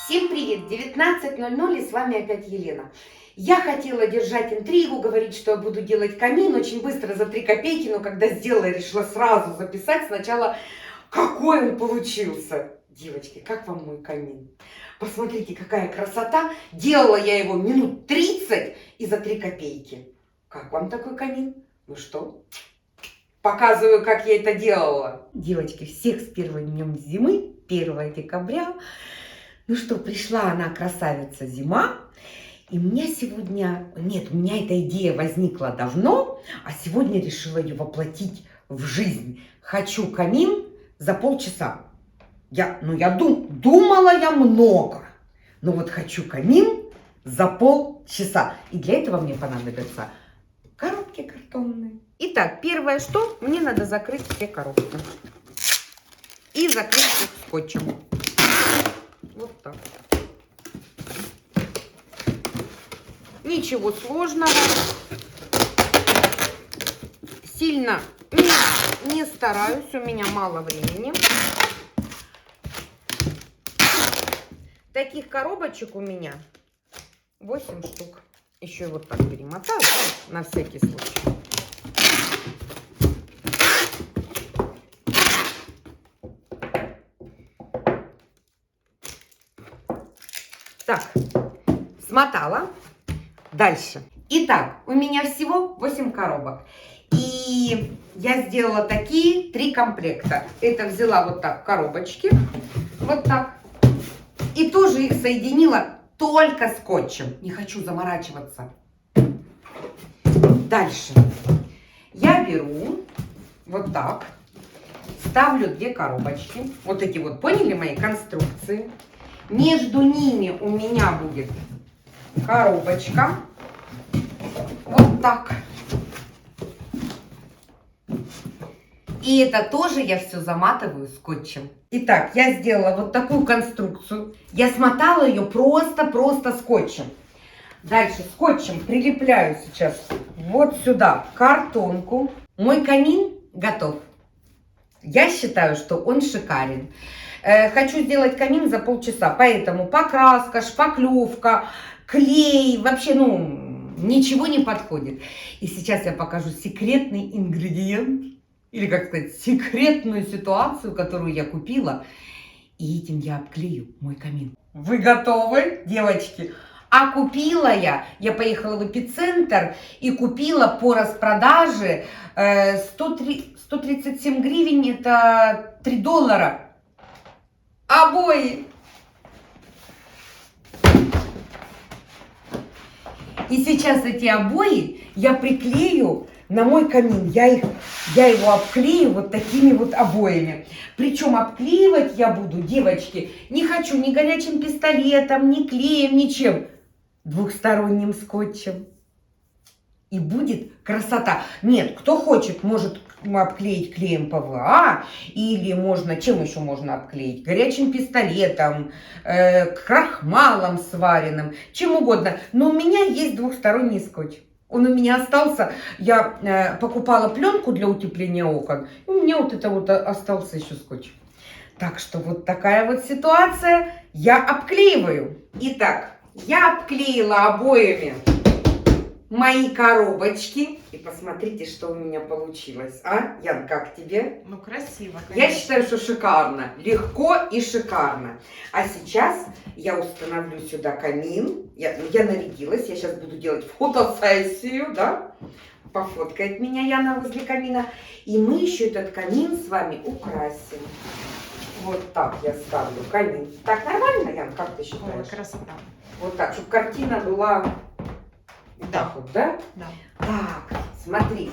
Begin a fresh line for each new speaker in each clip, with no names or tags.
Всем привет! 19:00 и с вами опять Елена. Я хотела держать интригу, говорить, что я буду делать камин очень быстро за 3 копейки, но когда сделала, решила сразу записать сначала, какой он получился. Девочки, как вам мой камин? Посмотрите, какая красота. Делала я его минут 30 и за 3 копейки. Как вам такой камин? Ну что, показываю, как я это делала. Девочки, всех с первым днем зимы, 1 декабря. Ну что, пришла она, красавица, зима. И у меня сегодня... Нет, у меня эта идея возникла давно, а сегодня решила ее воплотить в жизнь. Хочу камин за полчаса. Думала я много. Но вот хочу камин за полчаса. И для этого мне понадобятся коробки картонные. Итак, первое, что мне надо закрыть все коробки. И закрыть их скотчем. Вот так. Ничего сложного. Сильно не стараюсь, у меня мало времени. Таких коробочек у меня 8 штук. Еще и вот так перемотаю, на всякий случай. Так, смотала. Дальше. Итак, у меня всего 8 коробок. И я сделала такие 3 комплекта. Это взяла вот так коробочки. Вот так. И тоже их соединила только скотчем. Не хочу заморачиваться. Дальше. Я беру вот так. Ставлю 2 коробочки. Вот эти вот, поняли мои конструкции? Между ними у меня будет коробочка. Вот так. И это тоже я все заматываю скотчем. Итак, я сделала вот такую конструкцию. Я смотала ее просто скотчем. Дальше скотчем прилепляю сейчас вот сюда картонку. Мой камин готов. Я считаю, что он шикарен. Хочу сделать камин за полчаса, поэтому покраска, шпаклевка, клей, вообще, ничего не подходит. И сейчас я покажу секретный ингредиент, или, как сказать, секретную ситуацию, которую я купила. И этим я обклею мой камин. Вы готовы, девочки? А купила я поехала в Эпицентр и купила по распродаже 137 гривен, это $3. Обои. И сейчас эти обои я приклею на мой камин. Я его обклею вот такими вот обоями. Причем обклеивать я буду, девочки, не хочу ни горячим пистолетом, ни клеем, ничем. Двухсторонним скотчем. И будет красота. Нет, кто хочет, может обклеить клеем ПВА, или можно, чем еще можно обклеить? Горячим пистолетом, крахмалом сваренным, чем угодно. Но у меня есть двухсторонний скотч. Он у меня остался, я покупала пленку для утепления окон, и у меня вот это вот остался еще скотч. Так что вот такая вот ситуация, я обклеиваю. Итак, я обклеила обоями мои коробочки. И посмотрите, что у меня получилось. А, Ян, как тебе?
Ну, красиво, конечно.
Я считаю, что шикарно. Легко и шикарно. А сейчас я установлю сюда камин. Я нарядилась. Я сейчас буду делать фотосессию, да? Пофоткает меня Яна возле камина. И мы еще этот камин с вами украсим. Вот так я ставлю камин. Так нормально, Ян, как ты считаешь?
Ой, красота.
Вот так, чтобы картина была...
Да.
Вот, да?
Да.
Так, смотри,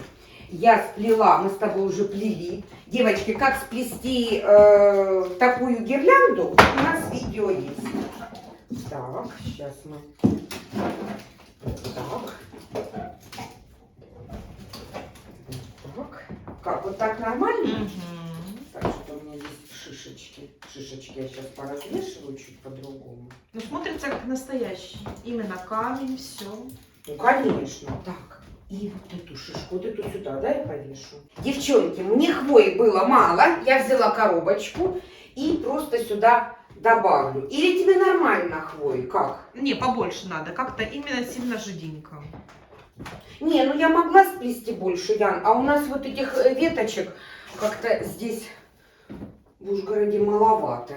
я сплела, мы с тобой уже плели. Девочки, как сплести такую гирлянду, у нас видео есть. Так, сейчас мы... Так. Так. Как, вот так нормально? Так, что у меня есть шишечки. Шишечки я сейчас поразвешиваю чуть по-другому.
Ну, смотрится как настоящий. Именно камень, все.
Ну, конечно. Так, и вот эту шишку, вот эту сюда, да, я повешу. Девчонки, мне хвои было мало. Я взяла коробочку и просто сюда добавлю. Или тебе нормально хвой? Как?
Не, побольше надо. Как-то именно сильно жиденько.
Не, ну я могла сплести больше, Ян, а у нас вот этих веточек как-то здесь в Ужгороде маловато.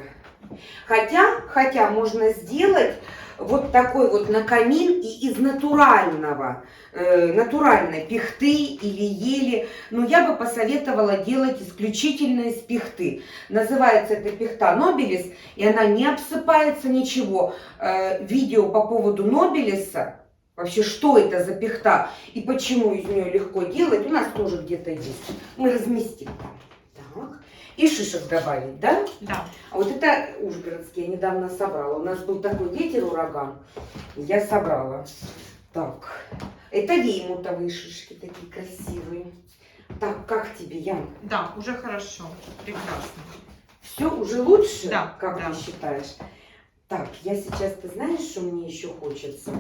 Хотя можно сделать вот такой вот на камин и из натуральной пихты или ели. Но я бы посоветовала делать исключительно из пихты. Называется эта пихта Нобелис, и она не обсыпается ничего. Видео по поводу Нобелиса, вообще что это за пихта и почему из нее легко делать, у нас тоже где-то есть. Мы разместим. Так. И шишек добавить, да?
Да.
А вот это ужгородский я недавно собрала. У нас был такой ветер, ураган. Я собрала. Так, это веймутовые шишки, такие красивые. Так, как тебе, Ян?
Да, уже хорошо. Прекрасно.
Все уже лучше?
Да,
Как
да.
ты считаешь? Так, я сейчас, ты знаешь, что мне еще хочется?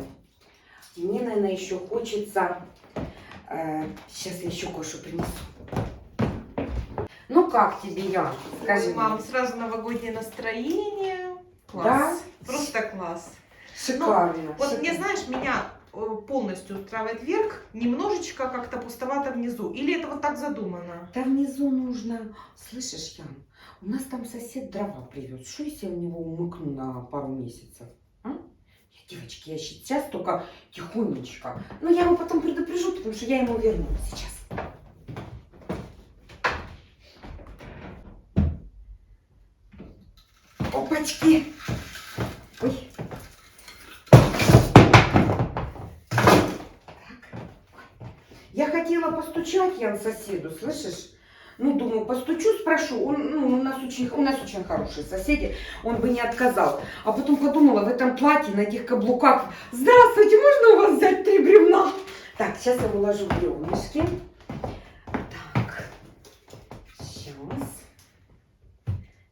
Мне, наверное, еще хочется... сейчас я еще кое-что принесу. Ну как тебе, Ян? Скажи
Мам,
мне.
сразу новогоднее настроение. Класс.
Да?
Просто класс.
Шикарно.
Вот
шикарно.
мне, знаешь, меня полностью устраивает верх, немножечко как-то пустовато внизу. Или это вот так задумано?
Там внизу нужно... Слышишь, Ян, у нас там сосед дрова привез. Что если я у него умыкну на пару месяцев? А? Девочки, я сейчас только тихонечко. Но я его потом предупрежу, потому что я ему верну сейчас. Опачки. Ой. Я хотела постучать, Ян, соседу, слышишь? Ну, думаю, постучу, спрошу. У нас очень хорошие соседи, он бы не отказал. А потом подумала, в этом платье, на этих каблуках. Здравствуйте, можно у вас взять 3 бревна? Так, сейчас я уложу бревнышки. Так,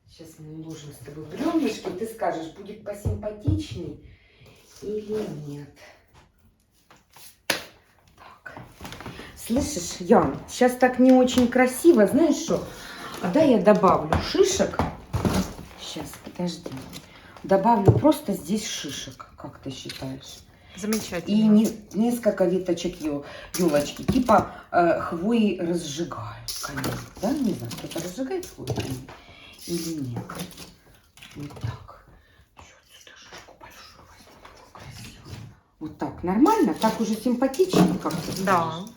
сейчас мы уложим с тобой бревнышки. Ты скажешь, будет посимпатичней или нет. Слышишь, Ян, сейчас так не очень красиво, знаешь что? А дай я добавлю шишек. Сейчас, подожди. Добавлю просто здесь шишек, как ты считаешь?
Замечательно.
И несколько веточек елочки, типа хвои разжигают камин. Да, не знаю, кто-то разжигает хвою или нет. Вот так. Еще отсюда шишку большую возьму, красиво. Вот так, нормально? Так уже симпатично, как ты
Да.
скажешь?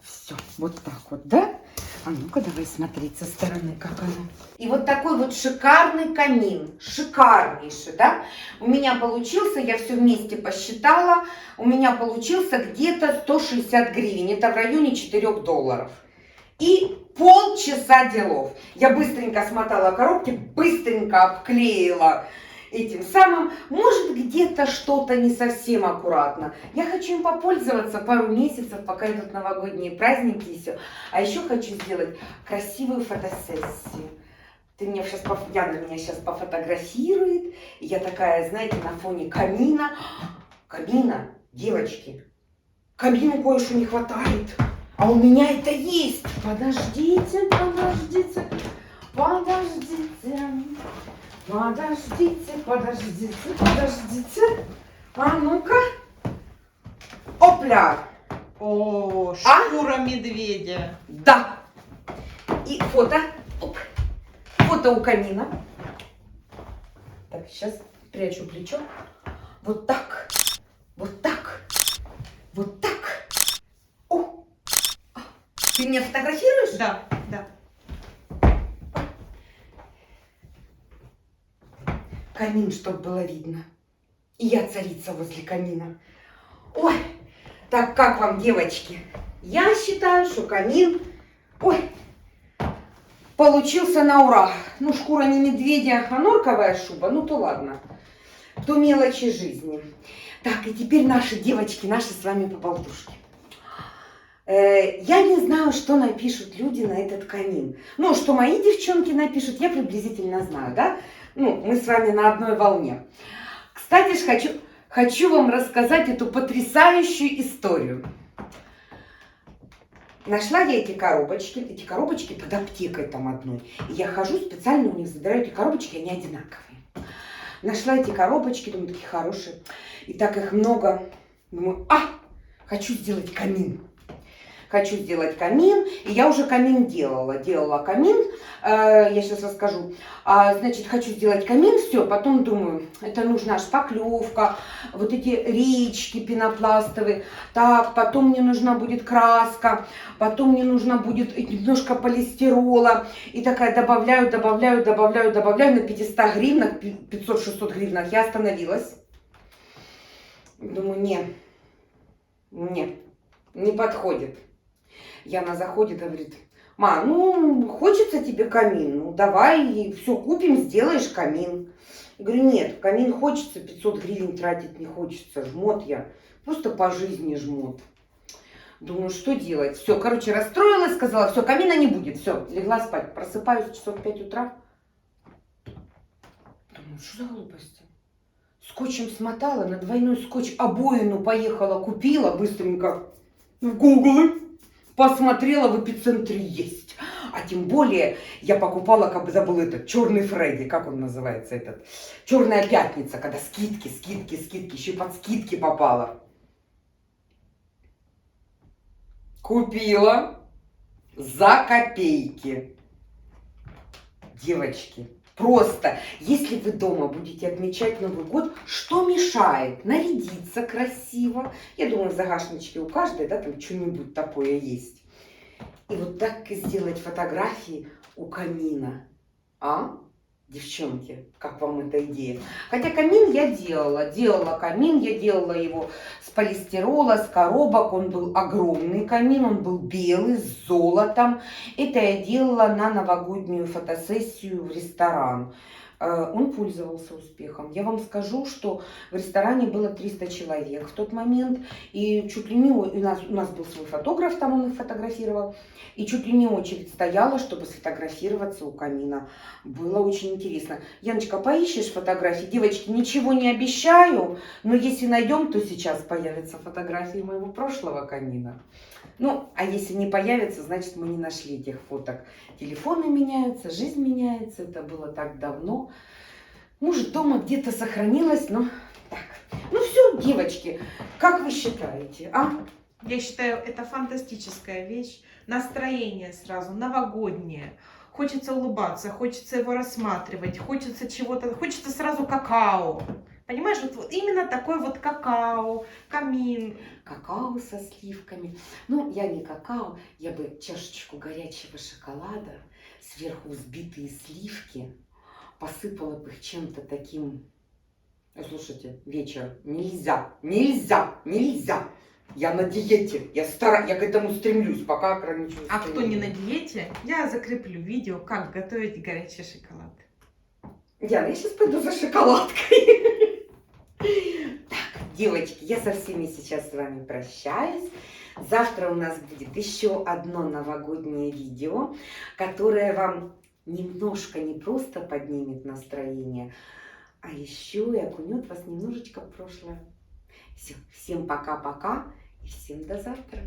Все, вот так вот, да? А ну-ка давай смотреть со стороны, как оно. И вот такой вот шикарный камин, шикарнейший, да? У меня получился, я все вместе посчитала, у меня получился где-то 160 гривен, это в районе $4. И полчаса делов. Я быстренько смотала коробки, быстренько обклеила этим самым. Может, где-то что-то не совсем аккуратно. Я хочу им попользоваться пару месяцев, пока идут новогодние праздники и все. А еще хочу сделать красивую фотосессию. Яна меня сейчас пофотографирует. И я такая, знаете, на фоне камина. Камина, девочки, камину кое-что не хватает. А у меня это есть. Подождите, подождите, подождите. Подождите, подождите, подождите. А ну-ка. Опля.
О, шкура медведя.
Да. И фото. Оп. Фото у камина. Так, сейчас прячу плечо. Вот так. Вот так. Вот так. О. Ты меня фотографируешь?
Да, да.
Камин, чтобы было видно. И я царица возле камина. Ой, так как вам, девочки? Я считаю, что камин, ой, получился на ура. Ну, шкура не медведя, а норковая шуба, ну то ладно. То мелочи жизни. Так, и теперь наши девочки, наши с вами поболтушки. Я не знаю, что напишут люди на этот камин. Ну, что мои девчонки напишут, я приблизительно знаю, да? Ну, мы с вами на одной волне. Кстати ж, хочу вам рассказать эту потрясающую историю. Нашла я эти коробочки под аптекой там одной. И я хожу, специально у них забираю эти коробочки, они одинаковые. Нашла эти коробочки, думаю, такие хорошие. И так их много. Думаю, хочу сделать камин. Хочу сделать камин. И я уже камин делала. Делала камин. Я сейчас расскажу. Значит, хочу сделать камин. Все, потом думаю, это нужна шпаклевка, вот эти речки пенопластовые. Так, потом мне нужна будет краска. Потом мне нужно будет немножко полистирола. И такая добавляю на 500 гривнах, 500-600 гривнах. Я остановилась. Думаю, не подходит. Яна заходит и говорит, ма, ну, хочется тебе камин, ну, давай, все купим, сделаешь камин. Я говорю, нет, камин хочется, 500 гривен тратить не хочется, жмот я, просто по жизни жмот. Думаю, что делать? Все, короче, расстроилась, сказала, все, камина не будет, все, легла спать. Просыпаюсь часов в 5 утра. Думаю, что за глупости? Скотчем смотала, на двойной скотч обоину поехала, купила быстренько в Google. Посмотрела, в эпицентре есть. А тем более я покупала, как бы забыла этот, черный Фредди, как он называется этот? Черная пятница, когда скидки, еще и под скидки попала. Купила за копейки. Девочки, просто, если вы дома будете отмечать Новый год, что мешает? Нарядиться красиво. Я думаю, в загашничке у каждой, да, там что-нибудь такое есть. И вот так сделать фотографии у камина. Девчонки, как вам эта идея? Хотя камин я делала камин, я делала его с полистирола, с коробок, он был огромный камин, он был белый, с золотом. Это я делала на новогоднюю фотосессию в ресторан. Он пользовался успехом. Я вам скажу, что в ресторане было 300 человек в тот момент, и чуть ли не у нас был свой фотограф, там он их фотографировал, и чуть ли не очередь стояла, чтобы сфотографироваться у камина. Было очень интересно. Яночка, поищешь фотографии? Девочки, ничего не обещаю, но если найдем, то сейчас появятся фотографии моего прошлого камина. Ну, а если не появится, значит, мы не нашли этих фоток. Телефоны меняются, жизнь меняется. Это было так давно. Может, дома где-то сохранилось, но так. Ну все, девочки, как вы считаете,
Я считаю, это фантастическая вещь. Настроение сразу новогоднее. Хочется улыбаться, хочется его рассматривать, хочется чего-то, хочется сразу какао. Понимаешь, вот именно такой вот какао, камин.
Какао со сливками. Ну, я не какао, я бы чашечку горячего шоколада, сверху взбитые сливки, посыпала бы их чем-то таким. Слушайте, вечер, нельзя. Я на диете, я к этому стремлюсь, пока ограничиваюсь.
А кто не на диете, я закреплю видео, как готовить горячий шоколад.
Яна, я сейчас пойду за шоколадкой. Так, девочки, я со всеми сейчас с вами прощаюсь. Завтра у нас будет еще одно новогоднее видео, которое вам немножко не просто поднимет настроение, а еще и окунет вас немножечко в прошлое. Все, всем пока-пока и всем до завтра.